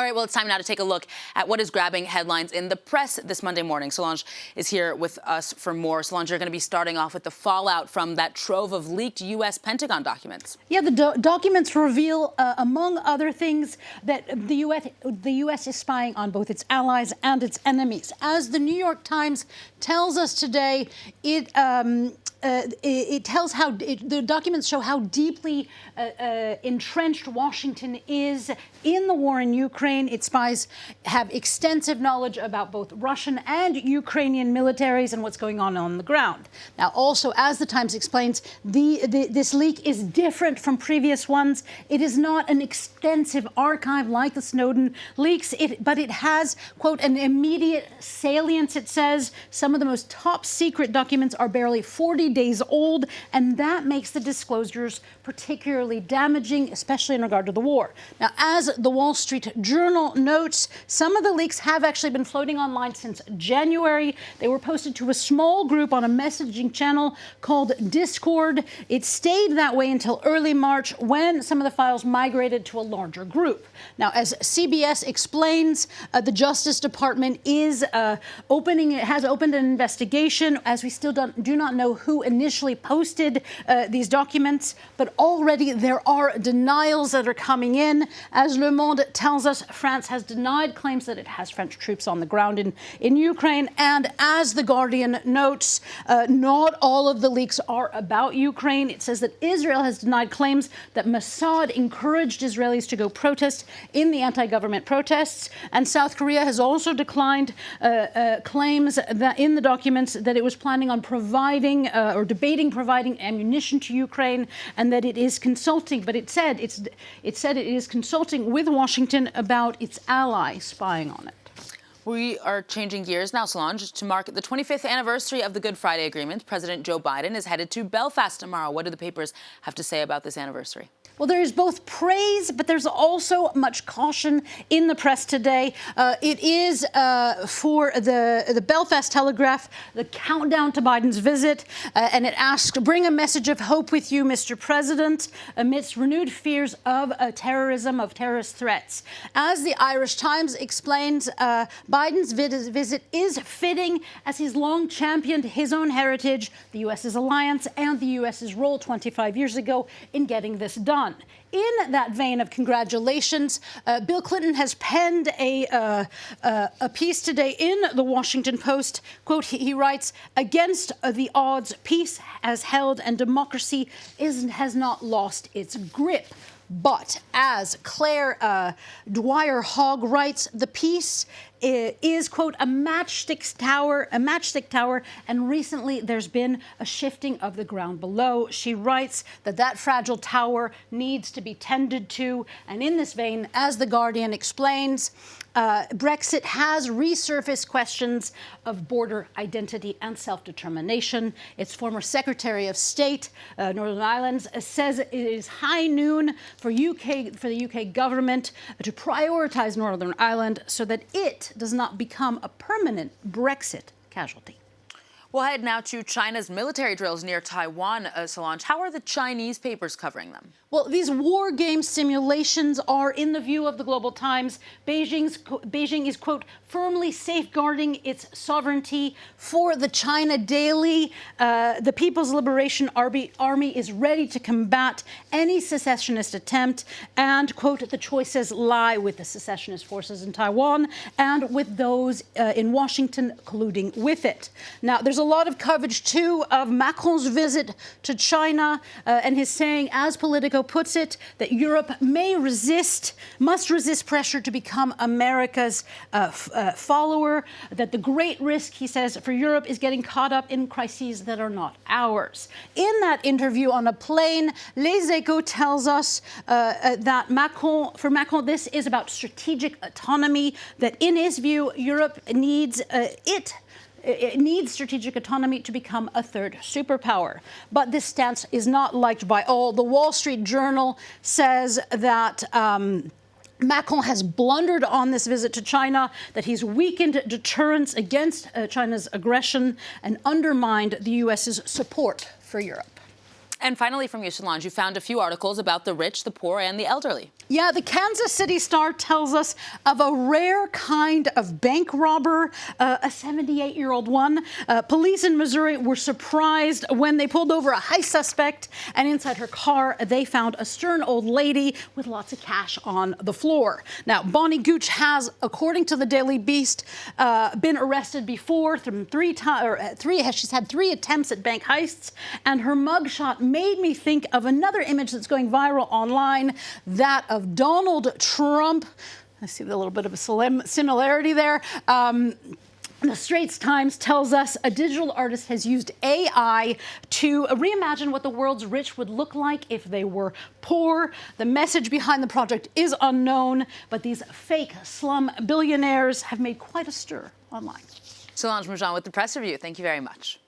right, well, it's time now to take a look at what is grabbing headlines in the press this Monday morning. Solange is here with us for more. Solange, you're going to be starting off with the fallout from that trove of leaked U.S. Pentagon documents. Yeah, the documents reveal, among other things, that the U.S. is spying on both its allies and its enemies. As the New York Times tells us today, the documents show how deeply entrenched Washington is in the war in Ukraine. Its spies have extensive knowledge about both Russian and Ukrainian militaries and what's going on the ground. Now, also, as the Times explains, this leak is different from previous ones. It is not an extensive archive like the Snowden leaks, but it has, quote, an immediate salience, it says. Some of the most top secret documents are barely 40 days old, and that makes the disclosures particularly damaging, especially in regard to the war. Now, as the Wall Street Journal notes, some of the leaks have actually been floating online since January. They were posted to a small group on a messaging channel called Discord. It stayed that way until early March, when some of the files migrated to a larger group. Now, as CBS explains, the Justice Department has opened an investigation, as we still do not know who initially posted these documents, but already there are denials that are coming in. As Le Monde tells us, France has denied claims that it has French troops on the ground in Ukraine. And as The Guardian notes, not all of the leaks are about Ukraine. It says that Israel has denied claims that Mossad encouraged Israelis to go protest in the anti-government protests. And South Korea has also declined claims that in the documents that it was planning on providing or debating providing ammunition to Ukraine, and that it is consulting, but it said it is consulting with Washington about its ally spying on it. We are changing gears now, Solange. To mark the 25th anniversary of the Good Friday Agreement, President Joe Biden is headed to Belfast tomorrow. What do the papers have to say about this anniversary? Well, there is both praise, but there's also much caution in the press today. It is for the Belfast Telegraph, the countdown to Biden's visit, and it asks, "Bring a message of hope with you, Mr. President, amidst renewed fears of terrorism, of terrorist threats." As the Irish Times explains, Biden's visit is fitting, as he's long championed his own heritage, the U.S.'s alliance, and the U.S.'s role 25 years ago in getting this done. In that vein of congratulations, Bill Clinton has penned a piece today in the Washington Post. Quote, he writes, "Against the odds, peace has held and democracy has not lost its grip." But as Claire Dwyer-Hogg writes, the piece is, quote, a matchstick tower, and recently there's been a shifting of the ground below. She writes that fragile tower needs to be tended to, and in this vein, as The Guardian explains, Brexit has resurfaced questions of border identity and self-determination. Its former Secretary of State, Northern Ireland, says it is high noon for the UK government to prioritize Northern Ireland so that it does not become a permanent Brexit casualty. We'll head now to China's military drills near Taiwan, Solange. How are the Chinese papers covering them? Well, these war game simulations are, in the view of the Global Times, Beijing is, quote, firmly safeguarding its sovereignty. For the China Daily, the People's Liberation Army is ready to combat any secessionist attempt, and, quote, the choices lie with the secessionist forces in Taiwan and with those in Washington colluding with it. Now, there's a lot of coverage, too, of Macron's visit to China and his saying, as Politico puts it, that Europe must resist pressure to become America's follower, that the great risk, he says, for Europe is getting caught up in crises that are not ours. In that interview on a plane, Les Echos tells us that for Macron, this is about strategic autonomy, that in his view, Europe needs it needs strategic autonomy to become a third superpower. But this stance is not liked by all. The Wall Street Journal says that Macron has blundered on this visit to China, that he's weakened deterrence against China's aggression and undermined the U.S.'s support for Europe. And finally from you, Solange, you found a few articles about the rich, the poor, and the elderly. Yeah, the Kansas City Star tells us of a rare kind of bank robber, a 78-year-old one. Police in Missouri were surprised when they pulled over a heist suspect, and inside her car, they found a stern old lady with lots of cash on the floor. Now, Bonnie Gooch has, according to the Daily Beast, been arrested before from she's had 3 attempts at bank heists, and her mugshot made me think of another image that's going viral online, that of Donald Trump. I see a little bit of a similarity there. The Straits Times tells us a digital artist has used AI to reimagine what the world's rich would look like if they were poor. The message behind the project is unknown, but these fake slum billionaires have made quite a stir online. Solange Moujon with the press review. Thank you very much.